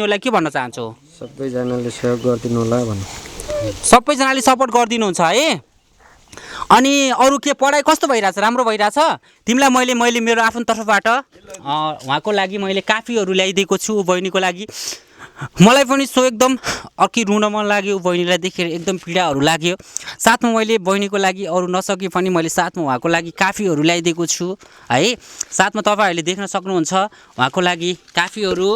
तिमीलाई के भन्न चाहन्छौ? सबैजनाले सहयोग गरिदिनु होला भन्नु। सबैजनाले सपोर्ट गरिदिनुहुन्छ है। अनि अरू के पढाइ कस्तो भइरहेछ? राम्रो भइरहेछ? तिमीलाई मैले मेरो आफ्नो तर्फबाट उहाँको लागि मैले काफीहरू ल्याइदिएको छु बहिनीको लागि। मलाई पनि सो एकदम अघि रुन मन लाग्यो, बहिनीलाई देखेर एकदम पीडाहरू लाग्यो। साथमा मैले बहिनीको लागि अरू नसके पनि मैले साथमा उहाँको लागि काफीहरू ल्याइदिएको छु है। साथमा तपाईँहरूले देख्न सक्नुहुन्छ उहाँको लागि काफीहरू।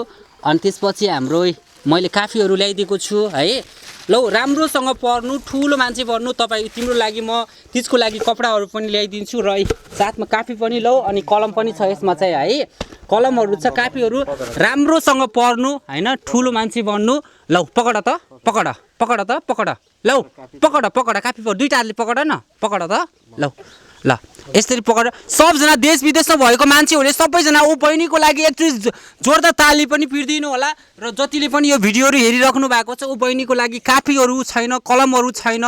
अनि त्यसपछि हाम्रो मैले काफीहरू ल्याइदिएको छु है। लौ राम्रोसँग पढ्नु, ठुलो मान्छे बन्नु। तपाईँ तिम्रो लागि म त्यसको लागि कपडाहरू पनि ल्याइदिन्छु र साथमा काफी पनि लौ अनि कलम पनि छ यसमा चाहिँ है। कलमहरू छ, काफीहरू। राम्रोसँग पढ्नु होइन, ठुलो मान्छे बन्नु। लौ पकड त, पकड पकड त, पकड। लौ पकड पकड, काफी दुईवटा हातले पकड न, पकड त। लौ ल यसरी पकड। सबजना देश विदेशमा भएको मान्छेहरूले सबैजना ऊ बहिनीको लागि एकचोटि जोरदार ताली पनि पिर्दिनु होला। र जतिले पनि यो भिडियोहरू हेरिराख्नु भएको छ, ऊ बहिनीको लागि काफीहरू छैन, कलमहरू छैन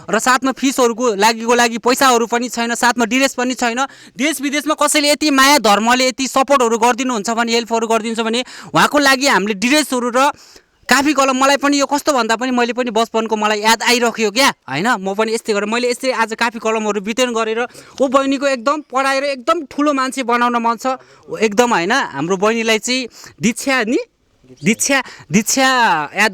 र साथमा फिसहरूको लागि पैसाहरू पनि छैन, साथमा ड्रेस पनि छैन। देश विदेशमा कसैले यति माया धर्मले यति सपोर्टहरू गरिदिनुहुन्छ भने, हेल्पहरू गरिदिन्छ भने उहाँको लागि हामीले ड्रेसहरू र काफी कलम। मलाई पनि यो कस्तो भन्दा पनि मैले पनि बचपनको मलाई याद आइरह्यो क्या होइन। म पनि यस्तै गरेर मैले यस्तै आज काफी कलमहरू वितरण गरेर ऊ बहिनीको एकदम पढाएर एकदम ठुलो मान्छे बनाउन मन छ एकदम होइन। हाम्रो बहिनीलाई चाहिँ दीक्षा यादव